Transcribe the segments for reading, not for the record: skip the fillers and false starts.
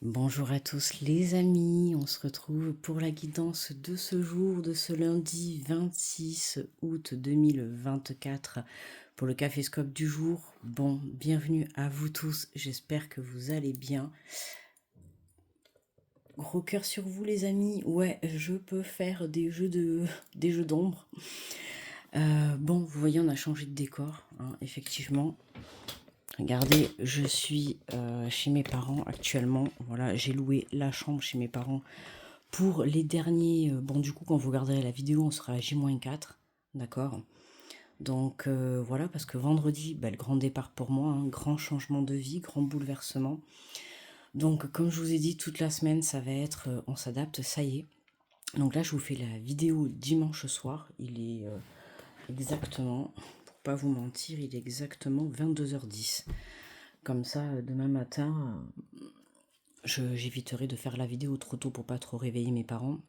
Bonjour à tous les amis, on se retrouve pour la guidance de ce jour, de ce lundi 26 août 2024 pour le caféscope du jour. Bon, bienvenue à vous tous, j'espère que vous allez bien. Gros cœur sur vous les amis, ouais, je peux faire des jeux d'ombre. Bon, vous voyez, on a changé de décor, hein, effectivement. Regardez, je suis chez mes parents actuellement. Voilà, j'ai loué la chambre chez mes parents pour les derniers. Bon, du coup, quand vous regarderez la vidéo, on sera à J-4. D'accord. Donc voilà, parce que vendredi, bah, le grand départ pour moi, hein, grand changement de vie, grand bouleversement. Donc, comme je vous ai dit, toute la semaine, ça va être on s'adapte, ça y est. Donc là, je vous fais la vidéo dimanche soir. Il est exactement, pour pas vous mentir, il est exactement 22h10. Comme ça, demain matin, j'éviterai de faire la vidéo trop tôt pour pas trop réveiller mes parents.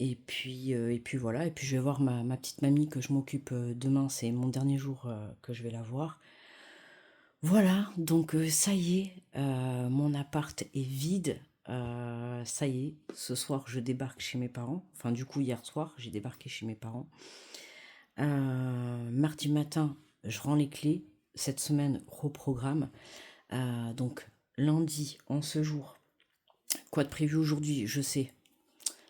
Et puis voilà, et puis je vais voir ma petite mamie que je m'occupe demain, c'est mon dernier jour que je vais la voir. Voilà, donc ça y est, mon appart est vide. Ça y est, ce soir je débarque chez mes parents. Enfin du coup hier soir j'ai débarqué chez mes parents. Mardi matin je rends les clés. Cette semaine reprogramme. Donc lundi en ce jour. Quoi de prévu aujourd'hui? Je sais.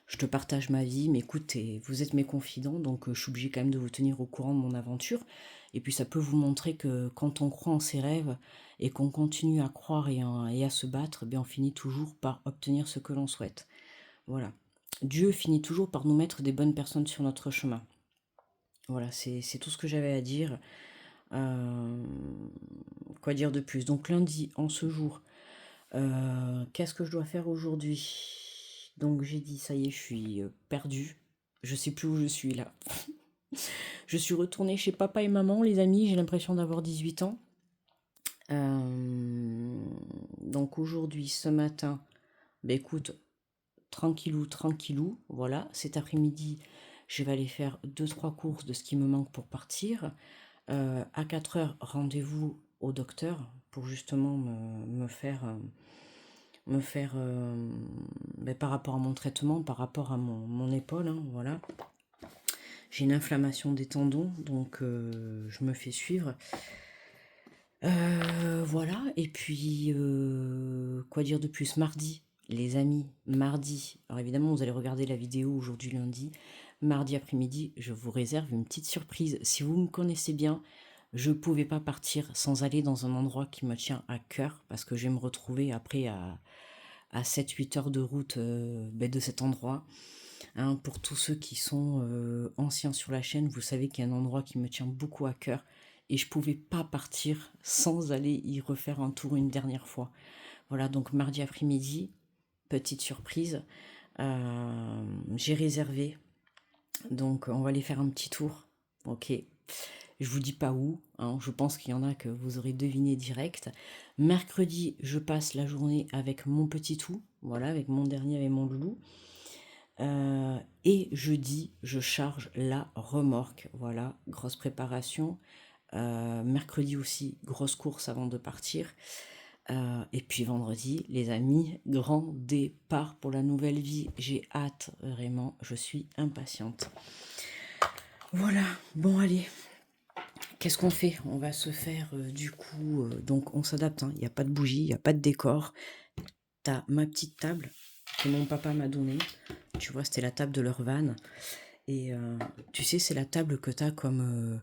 Je te partage ma vie, mais écoute, vous êtes mes confidents, donc je suis obligée quand même de vous tenir au courant de mon aventure. Et puis ça peut vous montrer que quand on croit en ses rêves et qu'on continue à croire et à se battre, on finit toujours par obtenir ce que l'on souhaite. Voilà. Dieu finit toujours par nous mettre des bonnes personnes sur notre chemin. Voilà, c'est tout ce que j'avais à dire. Euh, Quoi dire de plus? Donc lundi, en ce jour, qu'est-ce que je dois faire aujourd'hui? Donc j'ai dit, ça y est, je suis perdue. Je sais plus où je suis là. Je suis retournée chez papa et maman, les amis. J'ai l'impression d'avoir 18 ans. Donc aujourd'hui, ce matin, écoute, tranquillou, tranquillou. Voilà, cet après-midi, je vais aller faire deux trois courses de ce qui me manque pour partir. À 4 heures, rendez-vous au docteur pour justement me faire par rapport à mon traitement, par rapport à mon épaule, hein, voilà. J'ai une inflammation des tendons, donc je me fais suivre. Voilà, et puis quoi dire de plus? Mardi, les amis, mardi. Alors évidemment, vous allez regarder la vidéo aujourd'hui lundi. Mardi après-midi, je vous réserve une petite surprise. Si vous me connaissez bien, je ne pouvais pas partir sans aller dans un endroit qui me tient à cœur parce que je vais me retrouver après à 7-8 heures de route de cet endroit. Hein, pour tous ceux qui sont anciens sur la chaîne, vous savez qu'il y a un endroit qui me tient beaucoup à cœur et je pouvais pas partir sans aller y refaire un tour une dernière fois. Voilà, donc mardi après-midi, petite surprise, j'ai réservé, donc on va aller faire un petit tour. Ok, je vous dis pas où, hein, je pense qu'il y en a que vous aurez deviné direct. Mercredi, je passe la journée avec mon petit tout, voilà, avec mon dernier et mon loulou. Et jeudi, je charge la remorque. Voilà, grosse préparation. Mercredi aussi, grosse course avant de partir. Et puis vendredi, les amis, grand départ pour la nouvelle vie. J'ai hâte, vraiment, je suis impatiente. Voilà, bon allez, qu'est-ce qu'on fait? On va se faire du coup, donc on s'adapte, hein. Il n'y a pas de bougie, il n'y a pas de décor. T'as ma petite table que mon papa m'a donnée. Tu vois, c'était la table de leur van. Et tu sais, c'est la table que t'as comme,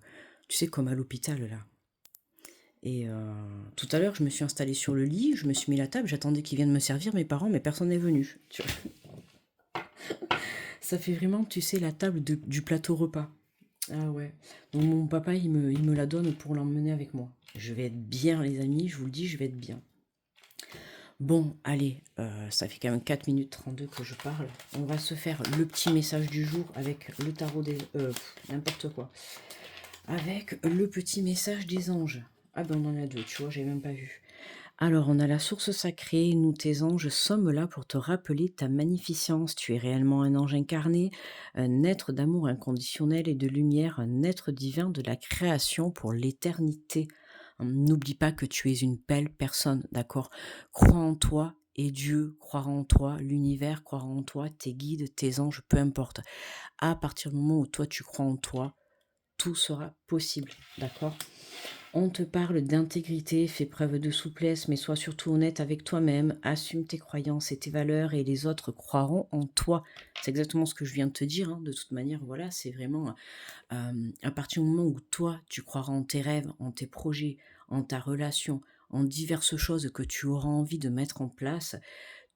tu sais, comme à l'hôpital là. Et tout à l'heure, je me suis installée sur le lit, je me suis mis la table, j'attendais qu'ils viennent me servir, mes parents, mais personne n'est venu. Tu vois. Ça fait vraiment, tu sais, la table du plateau repas. Ah ouais. Donc mon papa, il me la donne pour l'emmener avec moi. Je vais être bien, les amis, je vous le dis, je vais être bien. Bon, allez, ça fait quand même 4 minutes 32 que je parle. On va se faire le petit message du jour avec le tarot des... n'importe quoi. Avec le petit message des anges. Ah ben on en a deux, tu vois, j'ai même pas vu. Alors on a la source sacrée, nous tes anges sommes là pour te rappeler ta magnificence. Tu es réellement un ange incarné, un être d'amour inconditionnel et de lumière, un être divin de la création pour l'éternité. N'oublie pas que tu es une belle personne, d'accord? Crois en toi et Dieu croira en toi, l'univers croira en toi, tes guides, tes anges, peu importe. À partir du moment où toi tu crois en toi, tout sera possible, d'accord? On te parle d'intégrité, fais preuve de souplesse, mais sois surtout honnête avec toi-même, assume tes croyances et tes valeurs et les autres croiront en toi. C'est exactement ce que je viens de te dire, hein. De toute manière, voilà, c'est vraiment à partir du moment où toi, tu croiras en tes rêves, en tes projets, en ta relation, en diverses choses que tu auras envie de mettre en place,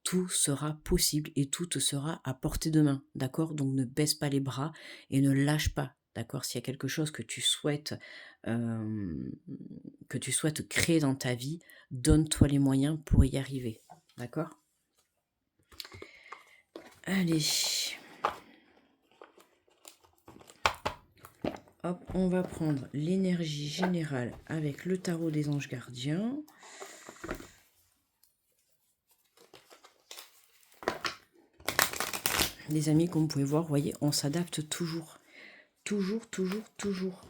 tout sera possible et tout te sera à portée de main, d'accord? Donc ne baisse pas les bras et ne lâche pas, d'accord? S'il y a quelque chose euh, que tu souhaites créer dans ta vie, donne-toi les moyens pour y arriver, d'accord? Allez, hop, on va prendre l'énergie générale avec le tarot des anges gardiens. Les amis, comme vous pouvez voir, vous voyez, on s'adapte toujours. Toujours, toujours, toujours.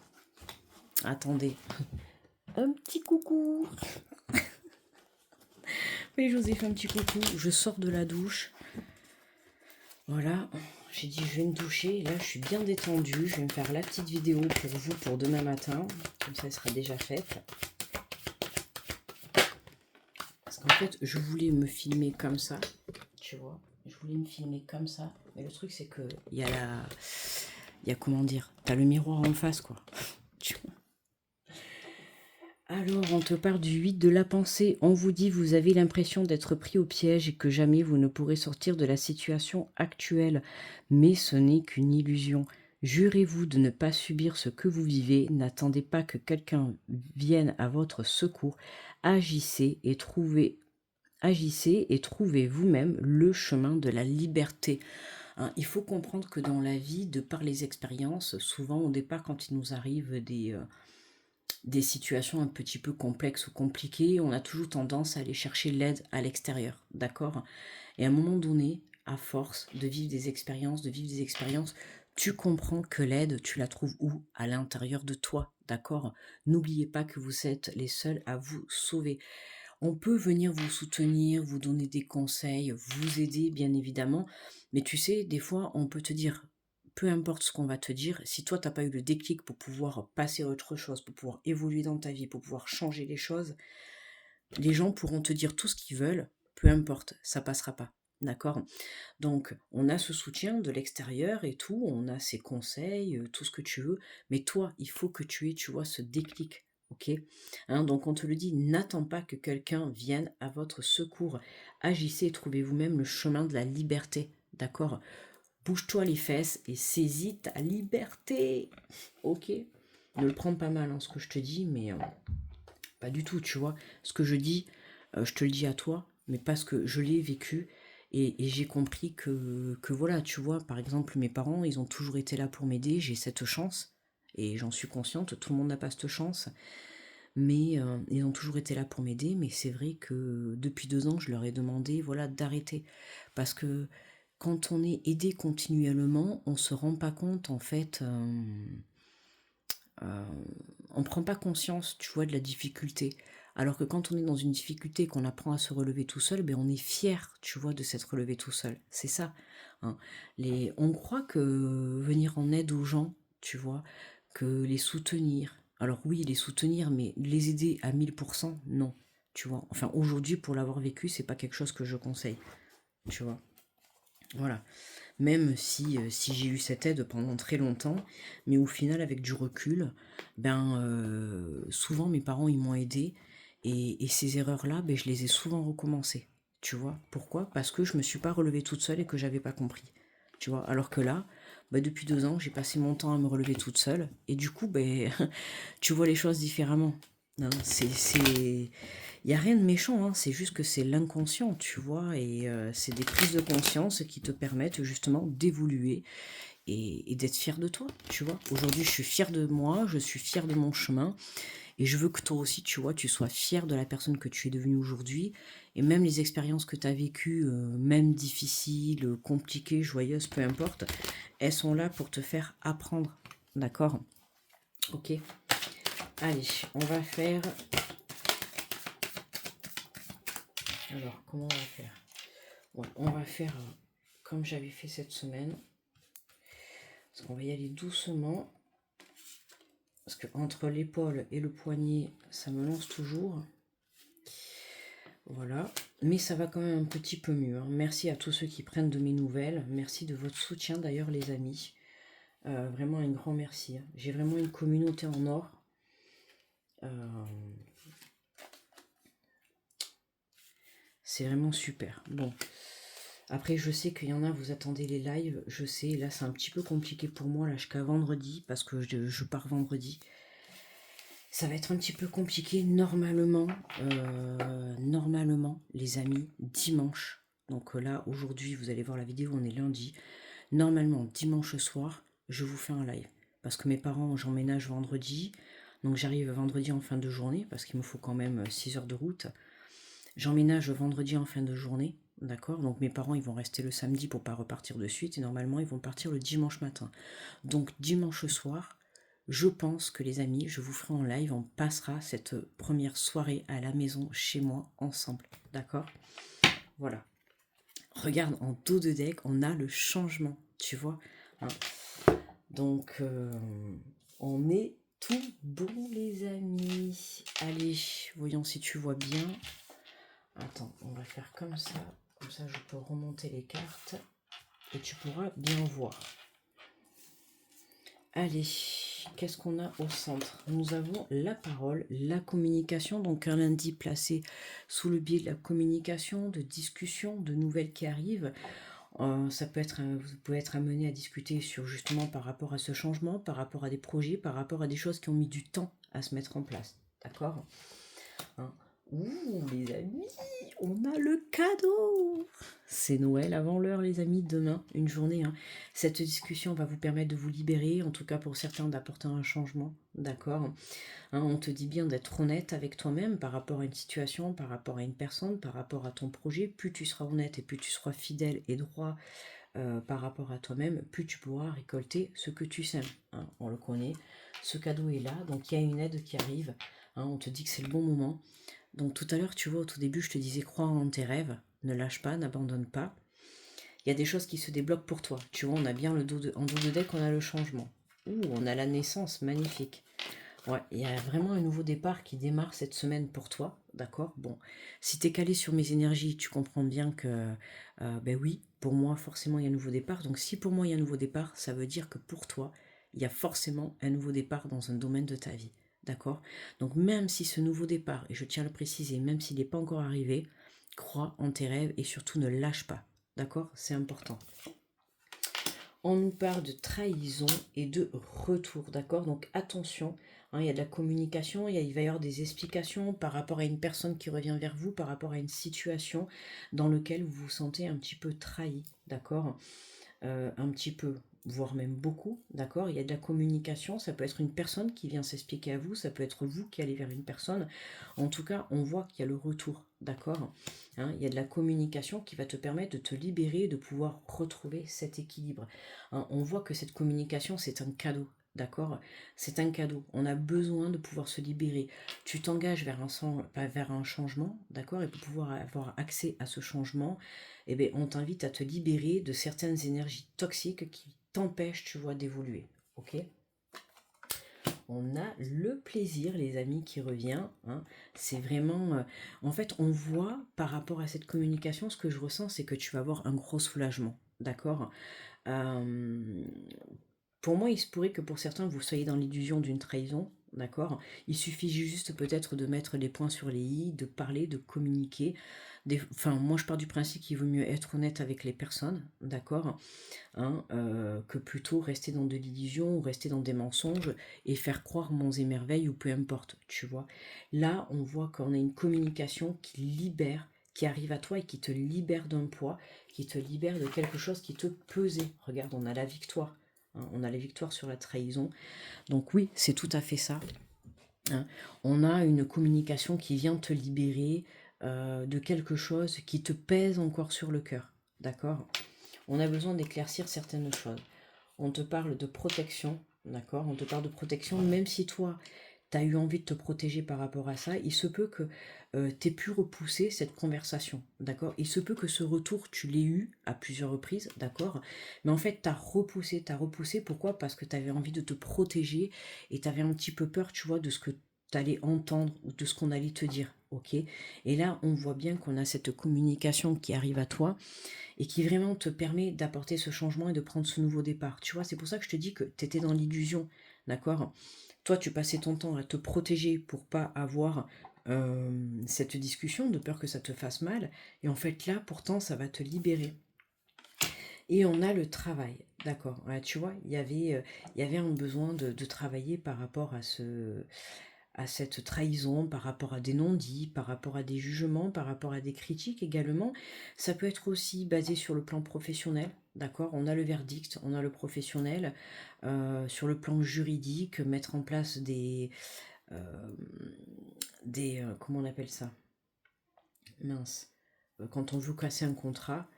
Attendez. Un petit coucou. Oui, je vous ai fait un petit coucou. Je sors de la douche. Voilà. J'ai dit, je vais me doucher. Là, je suis bien détendue. Je vais me faire la petite vidéo pour vous pour demain matin. Comme ça, elle sera déjà faite. Parce qu'en fait, je voulais me filmer comme ça. Tu vois, je voulais me filmer comme ça. Mais le truc, c'est que il y a la... Il y a comment dire, t'as le miroir en face, quoi. Tu vois. Alors, on te parle du 8 de la pensée. On vous dit, vous avez l'impression d'être pris au piège et que jamais vous ne pourrez sortir de la situation actuelle. Mais ce n'est qu'une illusion. Jurez-vous de ne pas subir ce que vous vivez. N'attendez pas que quelqu'un vienne à votre secours. Agissez et trouvez vous-même le chemin de la liberté. Hein, il faut comprendre que dans la vie, de par les expériences, souvent au départ, quand il nous arrive des situations un petit peu complexes ou compliquées, on a toujours tendance à aller chercher l'aide à l'extérieur, d'accord? Et à un moment donné, à force de vivre des expériences, tu comprends que l'aide, tu la trouves où? À l'intérieur de toi, d'accord? N'oubliez pas que vous êtes les seuls à vous sauver. On peut venir vous soutenir, vous donner des conseils, vous aider, bien évidemment, mais tu sais, des fois, on peut te dire, peu importe ce qu'on va te dire, si toi, tu n'as pas eu le déclic pour pouvoir passer à autre chose, pour pouvoir évoluer dans ta vie, pour pouvoir changer les choses, les gens pourront te dire tout ce qu'ils veulent, peu importe, ça passera pas. D'accord? Donc, on a ce soutien de l'extérieur et tout, on a ces conseils, tout ce que tu veux, mais toi, il faut que tu aies, tu vois, ce déclic. Ok? Hein, donc, on te le dit, n'attends pas que quelqu'un vienne à votre secours. Agissez et trouvez vous-même le chemin de la liberté. D'accord? Bouge-toi les fesses et saisis ta liberté. Ok? Ne le prends pas mal, hein, ce que je te dis, mais pas du tout, tu vois. Ce que je dis, je te le dis à toi, mais parce que je l'ai vécu et j'ai compris que voilà, tu vois, par exemple, mes parents, ils ont toujours été là pour m'aider, j'ai cette chance et j'en suis consciente, tout le monde n'a pas cette chance, mais ils ont toujours été là pour m'aider, mais c'est vrai que depuis 2 ans, je leur ai demandé, voilà, d'arrêter parce que quand on est aidé continuellement, on se rend pas compte en fait. Euh, on ne prend pas conscience, tu vois, de la difficulté. Alors que quand on est dans une difficulté, qu'on apprend à se relever tout seul, ben on est fier, tu vois, de s'être relevé tout seul. C'est ça. Hein. On croit que venir en aide aux gens, tu vois, que les soutenir. Alors oui, les soutenir, mais les aider à 1000%, non. Tu vois. Enfin, aujourd'hui, pour l'avoir vécu, c'est pas quelque chose que je conseille. Tu vois. Voilà. Même si j'ai eu cette aide pendant très longtemps, mais au final, avec du recul, souvent mes parents ils m'ont aidé et ces erreurs-là, ben, je les ai souvent recommencées. Tu vois, pourquoi? Parce que je me suis pas relevée toute seule et que j'avais pas compris. Tu vois, alors que là, depuis 2 ans, j'ai passé mon temps à me relever toute seule et du coup, tu vois les choses différemment. Hein, il n'y a rien de méchant, hein, c'est juste que c'est l'inconscient, tu vois, et c'est des prises de conscience qui te permettent justement d'évoluer et d'être fier de toi, tu vois. Aujourd'hui, je suis fière de moi, je suis fière de mon chemin, et je veux que toi aussi, tu vois, tu sois fier de la personne que tu es devenue aujourd'hui, et même les expériences que tu as vécues, même difficiles, compliquées, joyeuses, peu importe, elles sont là pour te faire apprendre, d'accord? Ok. Allez, on va faire Alors, comment on va faire? Ouais, on va faire comme j'avais fait cette semaine. Parce qu'on va y aller doucement. Parce que entre l'épaule et le poignet, ça me lance toujours. Voilà. Mais ça va quand même un petit peu mieux. Hein. Merci à tous ceux qui prennent de mes nouvelles. Merci de votre soutien d'ailleurs, les amis. Vraiment un grand merci. Hein. J'ai vraiment une communauté en or. C'est vraiment super. Bon. Après, je sais qu'il y en a, vous attendez les lives. Je sais, là, c'est un petit peu compliqué pour moi. Là, jusqu'à vendredi, parce que je pars vendredi. Ça va être un petit peu compliqué. Normalement, les amis, dimanche. Donc là, aujourd'hui, vous allez voir la vidéo, on est lundi. Normalement, dimanche soir, je vous fais un live. Parce que mes parents, j'emménage vendredi. Donc j'arrive vendredi en fin de journée, parce qu'il me faut quand même 6 heures de route. J'emménage vendredi en fin de journée, d'accord? Donc mes parents, ils vont rester le samedi pour pas repartir de suite. Et normalement, ils vont partir le dimanche matin. Donc dimanche soir, je pense que les amis, je vous ferai en live. On passera cette première soirée à la maison, chez moi, ensemble, d'accord? Voilà. Regarde, en dos de deck, on a le changement, tu vois, hein. Donc, on est tout bon, les amis. Allez, voyons si tu vois bien. Attends, on va faire comme ça. Comme ça, je peux remonter les cartes. Et tu pourras bien voir. Allez, qu'est-ce qu'on a au centre? Nous avons la parole, la communication. Donc, un lundi placé sous le biais de la communication, de discussion, de nouvelles qui arrivent. Ça peut être, vous pouvez être amené à discuter sur justement par rapport à ce changement, par rapport à des projets, par rapport à des choses qui ont mis du temps à se mettre en place. D'accord, hein? Ouh, les amis, on a le cadeau. C'est Noël avant l'heure, les amis, demain, une journée. Hein. Cette discussion va vous permettre de vous libérer, en tout cas pour certains, d'apporter un changement. D'accord, hein, on te dit bien d'être honnête avec toi-même par rapport à une situation, par rapport à une personne, par rapport à ton projet. Plus tu seras honnête et plus tu seras fidèle et droit par rapport à toi-même, plus tu pourras récolter ce que tu sèmes. Hein, on le connaît. Ce cadeau est là, donc il y a une aide qui arrive. Hein, on te dit que c'est le bon moment. Donc tout à l'heure, tu vois, au tout début, je te disais crois en tes rêves, ne lâche pas, n'abandonne pas. Il y a des choses qui se débloquent pour toi. Tu vois, on a bien le dos en dos de deck, on a le changement. Ouh, on a la naissance, magnifique. Ouais, il y a vraiment un nouveau départ qui démarre cette semaine pour toi, d'accord? Bon, si tu es calé sur mes énergies, tu comprends bien que, ben oui, pour moi, forcément, il y a un nouveau départ. Donc si pour moi, il y a un nouveau départ, ça veut dire que pour toi, il y a forcément un nouveau départ dans un domaine de ta vie, d'accord? Donc même si ce nouveau départ, et je tiens à le préciser, même s'il n'est pas encore arrivé, crois en tes rêves et surtout ne lâche pas, d'accord? C'est important. On nous parle de trahison et de retour, d'accord? Donc attention, hein, il y a de la communication, il va y avoir des explications par rapport à une personne qui revient vers vous, par rapport à une situation dans laquelle vous vous sentez un petit peu trahi, d'accord? Un petit peu, voire même beaucoup, d'accord? Il y a de la communication, ça peut être une personne qui vient s'expliquer à vous, ça peut être vous qui allez vers une personne. En tout cas, on voit qu'il y a le retour, d'accord? Hein, il y a de la communication qui va te permettre de te libérer, de pouvoir retrouver cet équilibre. Hein, on voit que cette communication, c'est un cadeau. D'accord, c'est un cadeau. On a besoin de pouvoir se libérer. Tu t'engages vers un changement, d'accord, et pour pouvoir avoir accès à ce changement, eh bien, on t'invite à te libérer de certaines énergies toxiques qui t'empêchent, tu vois, d'évoluer. Ok? On a le plaisir, les amis, qui revient. Hein. C'est vraiment... en fait, on voit par rapport à cette communication, ce que je ressens, c'est que tu vas avoir un gros soulagement. D'accord, pour moi, il se pourrait que pour certains, vous soyez dans l'illusion d'une trahison, d'accord? Il suffit juste peut-être de mettre les points sur les i, de parler, de communiquer. Enfin, moi, je pars du principe qu'il vaut mieux être honnête avec les personnes, d'accord? Hein, que plutôt rester dans de l'illusion ou rester dans des mensonges et faire croire monts et merveilles ou peu importe, tu vois. Là, on voit qu'on a une communication qui libère, qui arrive à toi et qui te libère d'un poids, qui te libère de quelque chose qui te pesait. Regarde, on a la victoire. Hein, on a la victoire sur la trahison. Donc oui, c'est tout à fait ça. Hein. On a une communication qui vient te libérer de quelque chose qui te pèse encore sur le cœur. D'accord? On a besoin d'éclaircir certaines choses. On te parle de protection, d'accord? On te parle de protection, même si toi, tu as eu envie de te protéger par rapport à ça, il se peut que tu aies pu repousser cette conversation, d'accord? Il se peut que ce retour, tu l'aies eu à plusieurs reprises, d'accord? Mais en fait, tu as repoussé, pourquoi? Parce que tu avais envie de te protéger et tu avais un petit peu peur, tu vois, de ce que tu allais entendre ou de ce qu'on allait te dire, ok? Et là, on voit bien qu'on a cette communication qui arrive à toi et qui vraiment te permet d'apporter ce changement et de prendre ce nouveau départ. Tu vois, c'est pour ça que je te dis que tu étais dans l'illusion, d'accord? Toi, tu passais ton temps à te protéger pour pas avoir cette discussion, de peur que ça te fasse mal. Et en fait, là, pourtant, ça va te libérer. Et on a le travail, d'accord. Ouais, tu vois, il y avait un besoin de travailler par rapport à cette trahison, par rapport à des non-dits, par rapport à des jugements, par rapport à des critiques également. Ça peut être aussi basé sur le plan professionnel, d'accord? On a le verdict, on a le professionnel. Sur le plan juridique, mettre en place euh, comment on appelle ça? Mince. Quand on veut casser un contrat,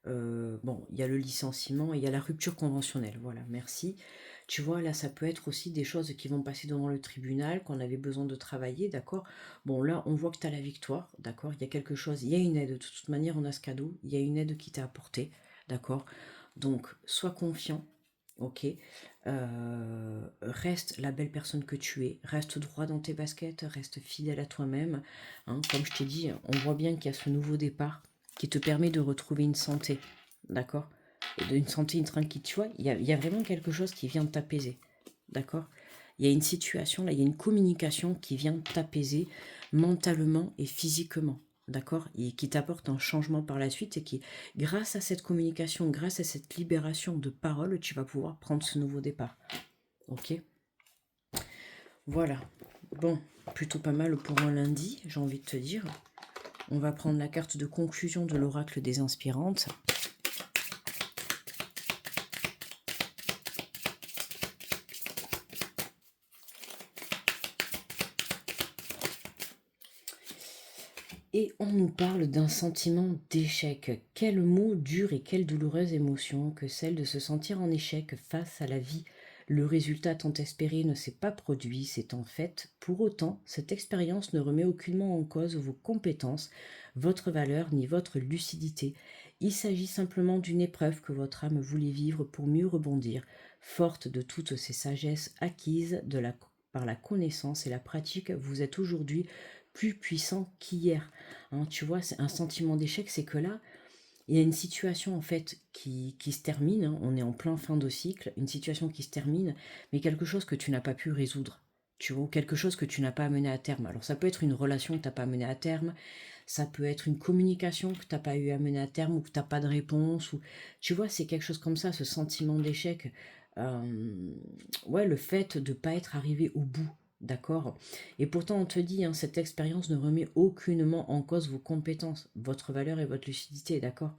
bon, il y a le licenciement et il y a la rupture conventionnelle. Voilà, merci. Tu vois, là, ça peut être aussi des choses qui vont passer devant le tribunal, qu'on avait besoin de travailler, d'accord? Bon, là, on voit que tu as la victoire, d'accord? Il y a quelque chose, il y a une aide. De toute manière, on a ce cadeau, il y a une aide qui t'a apporté, d'accord? Donc, sois confiant, ok? Reste la belle personne que tu es, reste droit dans tes baskets, reste fidèle à toi-même, hein. Comme je t'ai dit, on voit bien qu'il y a ce nouveau départ qui te permet de retrouver une santé, d'accord? Et une santé, une tranquillité, tu vois, il y a vraiment quelque chose qui vient t'apaiser, d'accord? Il y a une situation, là, il y a une communication qui vient t'apaiser mentalement et physiquement, d'accord? Et qui t'apporte un changement par la suite et qui, grâce à cette communication, grâce à cette libération de parole, tu vas pouvoir prendre ce nouveau départ, ok? Voilà. Bon, plutôt pas mal pour un lundi, j'ai envie de te dire. On va prendre la carte de conclusion de l'oracle des inspirantes. Et on nous parle d'un sentiment d'échec. Quel mot dur et quelle douloureuse émotion que celle de se sentir en échec face à la vie. Le résultat tant espéré ne s'est pas produit, c'est en fait. Pour autant, cette expérience ne remet aucunement en cause vos compétences, votre valeur ni votre lucidité. Il s'agit simplement d'une épreuve que votre âme voulait vivre pour mieux rebondir, forte de toutes ces sagesses acquises par la connaissance et la pratique. Vous êtes aujourd'hui plus puissant qu'hier. Hein, tu vois, c'est un sentiment d'échec, c'est que là, il y a une situation en fait qui se termine, hein, on est en plein fin de cycle, une situation qui se termine, mais quelque chose que tu n'as pas pu résoudre. Tu vois, quelque chose que tu n'as pas amené à terme. Alors ça peut être une relation que tu n'as pas amenée à terme, ça peut être une communication que tu n'as pas eu à mener à terme ou que tu n'as pas de réponse. Ou, tu vois, c'est quelque chose comme ça, ce sentiment d'échec. Ouais, le fait de ne pas être arrivé au bout. D'accord. Et pourtant, on te dit, hein, cette expérience ne remet aucunement en cause vos compétences, votre valeur et votre lucidité, d'accord?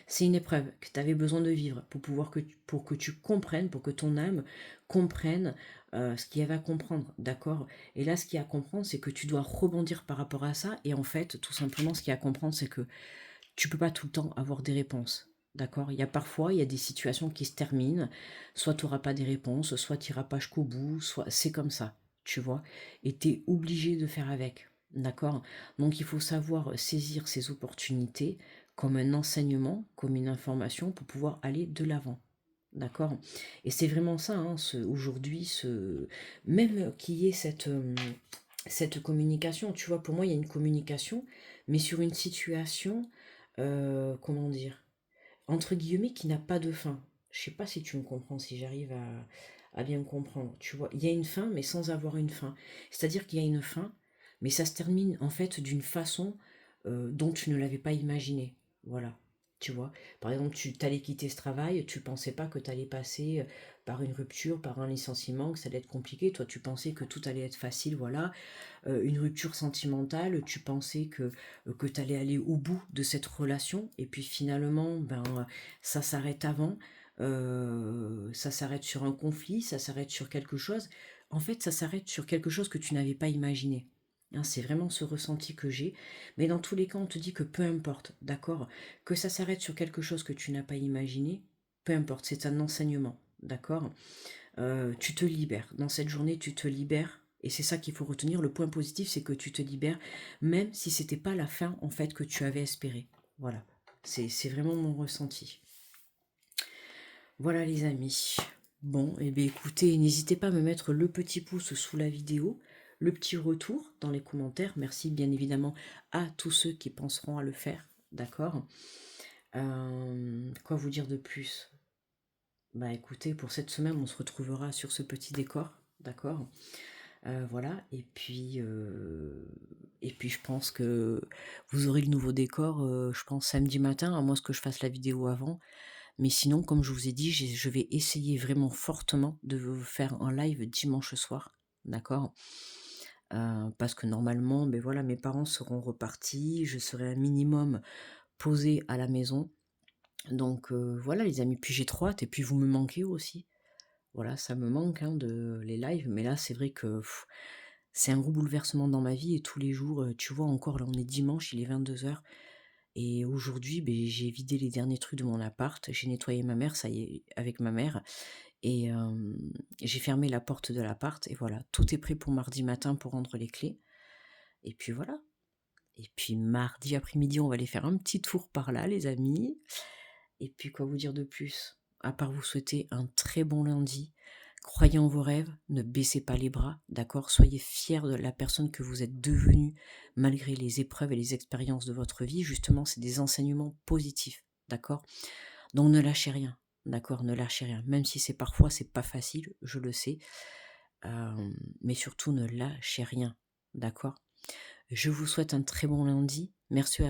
C'est une épreuve que tu avais besoin de vivre pour que tu comprennes, pour que ton âme comprenne ce qu'il y avait à comprendre, d'accord? Et là, ce qu'il y a à comprendre, c'est que tu dois rebondir par rapport à ça. Et en fait, tout simplement, ce qu'il y a à comprendre, c'est que tu peux pas tout le temps avoir des réponses. D'accord. Il y a des situations qui se terminent. Soit tu n'auras pas des réponses, soit tu n'iras pas jusqu'au bout, soit c'est comme ça, tu vois. Et tu es obligé de faire avec. D'accord. Donc il faut savoir saisir ces opportunités comme un enseignement, comme une information pour pouvoir aller de l'avant. D'accord. Et c'est vraiment ça, hein, aujourd'hui, même qu'il y ait cette communication, tu vois, pour moi, il y a une communication, mais sur une situation, comment dire, entre guillemets, qui n'a pas de fin. Je sais pas si tu me comprends, si j'arrive à bien me comprendre. Tu vois, il y a une fin, mais sans avoir une fin. C'est-à-dire qu'il y a une fin, mais ça se termine en fait d'une façon dont tu ne l'avais pas imaginé. Voilà. Tu vois, par exemple, tu t'allais quitter ce travail, tu pensais pas que tu allais passer par une rupture, par un licenciement, que ça allait être compliqué. Toi, tu pensais que tout allait être facile, voilà. Une rupture sentimentale, tu pensais que tu allais aller au bout de cette relation, et puis finalement, ben, ça s'arrête avant, ça s'arrête sur un conflit, ça s'arrête sur quelque chose. En fait, ça s'arrête sur quelque chose que tu n'avais pas imaginé. Hein, c'est vraiment ce ressenti que j'ai. Mais dans tous les cas, on te dit que peu importe, d'accord? Que ça s'arrête sur quelque chose que tu n'as pas imaginé, peu importe, c'est un enseignement, d'accord? Tu te libères. Dans cette journée, tu te libères Et c'est ça qu'il faut retenir. Le point positif, c'est que tu te libères, même si c'était pas la fin en fait que tu avais espéré. Voilà, c'est vraiment mon ressenti. Voilà les amis. Bon, et bien écoutez, n'hésitez pas à me mettre le petit pouce sous la vidéo, le petit retour dans les commentaires. Merci bien évidemment à tous ceux qui penseront à le faire, d'accord. Quoi vous dire de plus? Bah écoutez, pour cette semaine, on se retrouvera sur ce petit décor, d'accord. Voilà, et puis je pense que vous aurez le nouveau décor, je pense samedi matin, à moins que je fasse la vidéo avant. Mais sinon, comme je vous ai dit, je vais essayer vraiment fortement de vous faire un live dimanche soir, d'accord. Parce que normalement, ben voilà, mes parents seront repartis, je serai un minimum posée à la maison. Donc voilà les amis, puis j'ai trop hâte, et puis vous me manquez aussi. Voilà, ça me manque hein, de les lives, mais là c'est vrai que c'est un gros bouleversement dans ma vie, et tous les jours, tu vois encore là on est dimanche, il est 22 h, et aujourd'hui ben, j'ai vidé les derniers trucs de mon appart, j'ai nettoyé ma mère, ça y est, avec ma mère, et j'ai fermé la porte de l'appart, et voilà, tout est prêt pour mardi matin pour rendre les clés, et puis voilà. Et puis mardi après-midi, on va aller faire un petit tour par là, les amis. Et puis quoi vous dire de plus? À part vous souhaiter un très bon lundi. Croyez en vos rêves, ne baissez pas les bras, d'accord? Soyez fiers de la personne que vous êtes devenue malgré les épreuves et les expériences de votre vie. Justement, c'est des enseignements positifs, d'accord? Donc ne lâchez rien, d'accord? Ne lâchez rien. Même si c'est pas facile, je le sais. Mais surtout ne lâchez rien, d'accord? Je vous souhaite un très bon lundi. Merci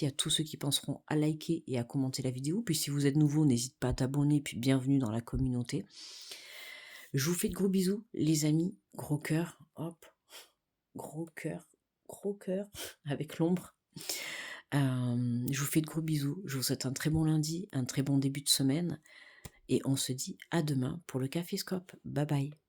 à tous ceux qui penseront à liker et à commenter la vidéo. Puis si vous êtes nouveau, n'hésitez pas à t'abonner. Puis bienvenue dans la communauté. Je vous fais de gros bisous, les amis. Gros cœur. Hop. Gros cœur. Avec l'ombre. Je vous fais de gros bisous. Je vous souhaite un très bon lundi, un très bon début de semaine. Et on se dit à demain pour le Caféscope. Bye bye.